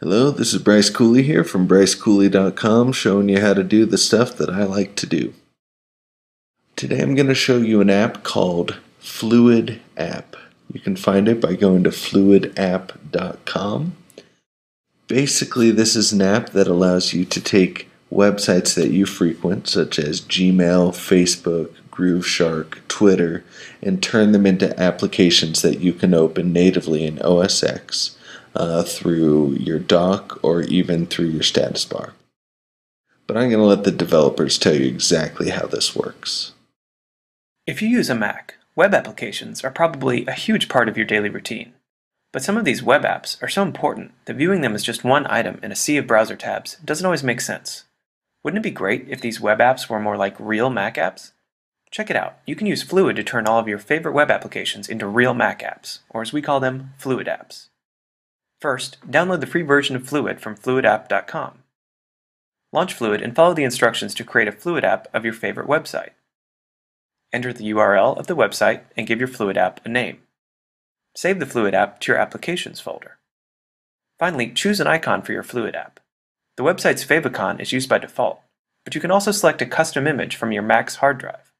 Hello, this is Bryce Cooley here from brycecooley.com, showing you how to do the stuff that I like to do. Today I'm going to show you an app called Fluid App. You can find it by going to fluidapp.com. Basically, this is an app that allows you to take websites that you frequent, such as Gmail, Facebook, Grooveshark, Twitter, and turn them into applications that you can open natively in OS X. Through your dock or even through your status bar. But I'm going to let the developers tell you exactly how this works. If you use a Mac, web applications are probably a huge part of your daily routine. But some of these web apps are so important that viewing them as just one item in a sea of browser tabs doesn't always make sense. Wouldn't it be great if these web apps were more like real Mac apps? Check it out. You can use Fluid to turn all of your favorite web applications into real Mac apps, or as we call them, Fluid apps. First, download the free version of Fluid from fluidapp.com. Launch Fluid and follow the instructions to create a Fluid app of your favorite website. Enter the URL of the website and give your Fluid app a name. Save the Fluid app to your Applications folder. Finally, choose an icon for your Fluid app. The website's favicon is used by default, but you can also select a custom image from your Mac's hard drive.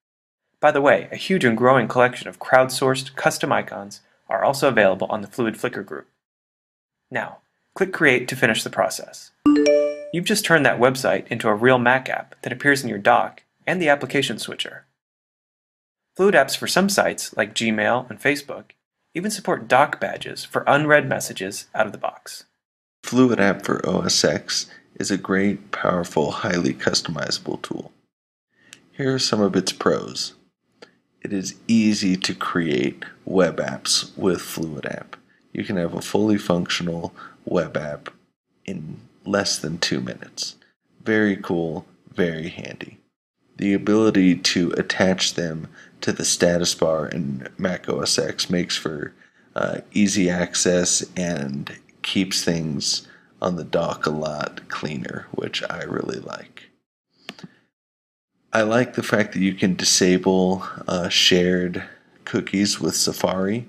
By the way, a huge and growing collection of crowdsourced custom icons are also available on the Fluid Flickr group. Now, click Create to finish the process. You've just turned that website into a real Mac app that appears in your dock and the application switcher. Fluid apps for some sites, like Gmail and Facebook, even support dock badges for unread messages out of the box. Fluid App for OS X is a great, powerful, highly customizable tool. Here are some of its pros. It is easy to create web apps with Fluid App. You can have a fully functional web app in less than 2 minutes. Very cool, very handy. The ability to attach them to the status bar in Mac OS X makes for easy access and keeps things on the dock a lot cleaner, which I really like. I like the fact that you can disable shared cookies with Safari.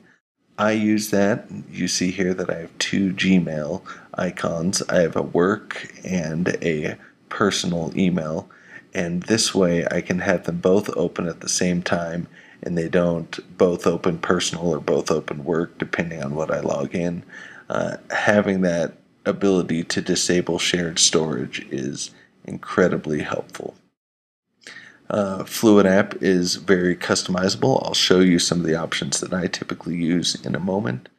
I use that. You see here that I have 2 Gmail icons. I have a work and a personal email, and this way I can have them both open at the same time, and they don't both open personal or both open work depending on what I log in. Having that ability to disable shared storage is incredibly helpful. Fluid App is very customizable. I'll show you some of the options that I typically use in a moment.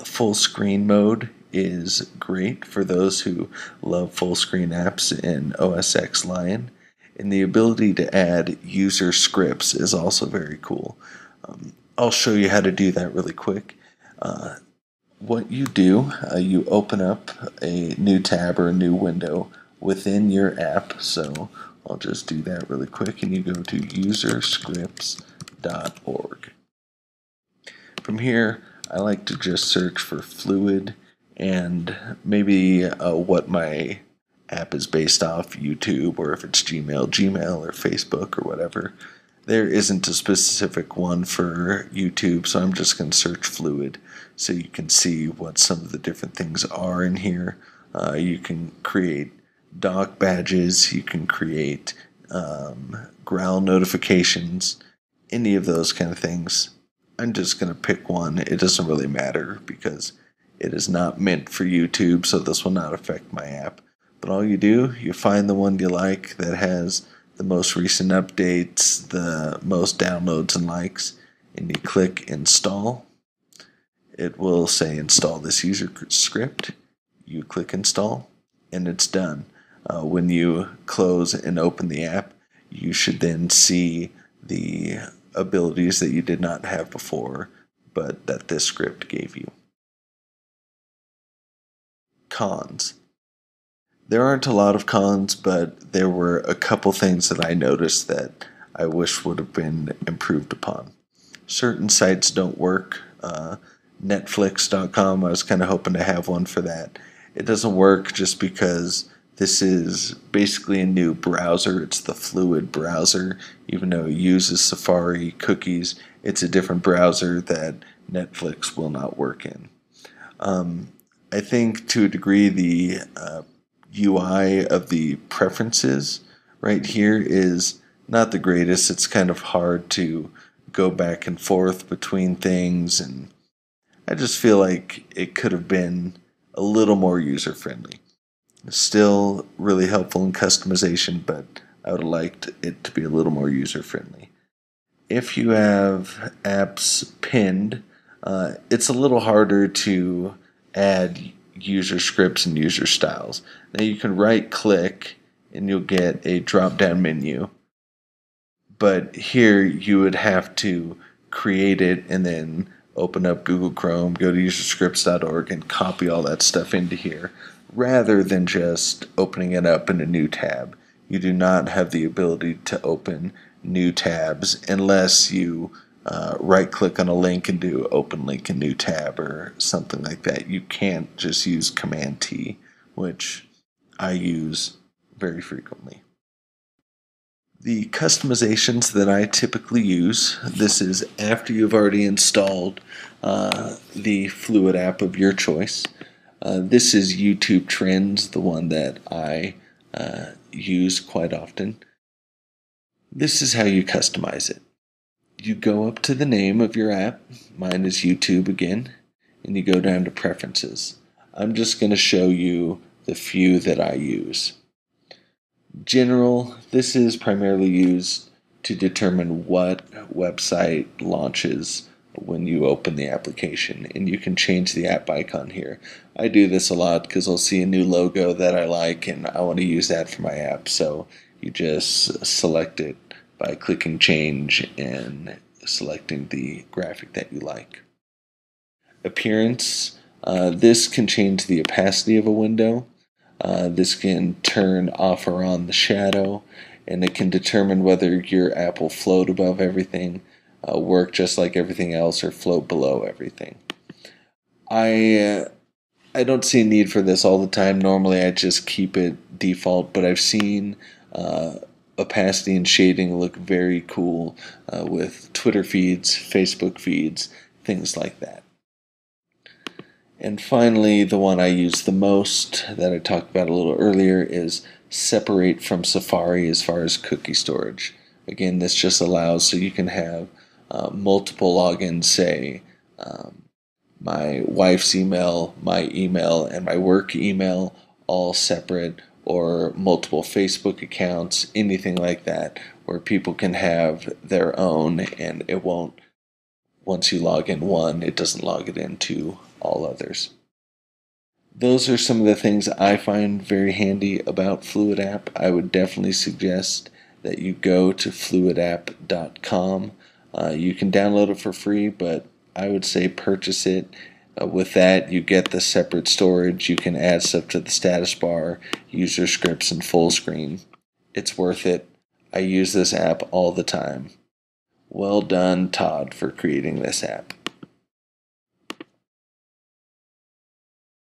Full screen mode is great for those who love full screen apps in OS X Lion. And the ability to add user scripts is also very cool. I'll show you how to do that really quick. What you do, you open up a new tab or a new window within your app. So I'll just do that really quick, and you go to userscripts.org. From here, I like to just search for Fluid and maybe what my app is based off, YouTube, or if it's Gmail or Facebook or whatever. There isn't a specific one for YouTube, so I'm just going to search Fluid so you can see what some of the different things are in here. You can create dock badges, you can create growl notifications, any of those kind of things. I'm just going to pick one. It doesn't really matter because it is not meant for YouTube, so this will not affect my app. But all you do, you find the one you like that has the most recent updates, the most downloads and likes, and you click Install. It will say install this user script. You click Install, and it's done. When you close and open the app, you should then see the abilities that you did not have before, but that this script gave you. Cons. There aren't a lot of cons, but there were a couple things that I noticed that I wish would have been improved upon. Certain sites don't work. Netflix.com, I was kind of hoping to have one for that. It doesn't work just because this is basically a new browser. It's the Fluid browser. Even though it uses Safari cookies, it's a different browser that Netflix will not work in. I think to a degree the UI of the preferences right here is not the greatest. It's kind of hard to go back and forth between things, and I just feel like it could have been a little more user friendly. Still really helpful in customization, but I would have liked it to be a little more user friendly. If you have apps pinned, it's a little harder to add user scripts and user styles. Now you can right click and you'll get a drop down menu, but here you would have to create it and then open up Google Chrome, go to userscripts.org and copy all that stuff into here rather than just opening it up in a new tab. You do not have the ability to open new tabs unless you right click on a link and do open link in new tab or something like that. You can't just use Command T, which I use very frequently. The customizations that I typically use, this is after you've already installed the Fluid app of your choice. This is YouTube Trends, the one that I use quite often. This is how you customize it. You go up to the name of your app, mine is YouTube again, and you go down to Preferences. I'm just going to show you the few that I use. General, this is primarily used to determine what website launches when you open the application, and you can change the app icon here. I do this a lot because I'll see a new logo that I like and I want to use that for my app, so you just select it by clicking change and selecting the graphic that you like. Appearance, this can change the opacity of a window. This can turn off or on the shadow, and it can determine whether your app will float above everything, work just like everything else, or float below everything. I don't see a need for this all the time. Normally I just keep it default, but I've seen opacity and shading look very cool with Twitter feeds, Facebook feeds, things like that. And finally, the one I use the most that I talked about a little earlier is separate from Safari as far as cookie storage. Again, this just allows so you can have multiple logins, say my wife's email, my email, and my work email all separate, or multiple Facebook accounts, anything like that, where people can have their own and it won't, once you log in one, it doesn't log it into all others. Those are some of the things I find very handy about Fluid app. I would definitely suggest that you go to fluidapp.com. You can download it for free, but I would say purchase it. With that, you get the separate storage. You can add stuff to the status bar, user scripts, and full screen. It's worth it. I use this app all the time. Well done, Todd, for creating this app.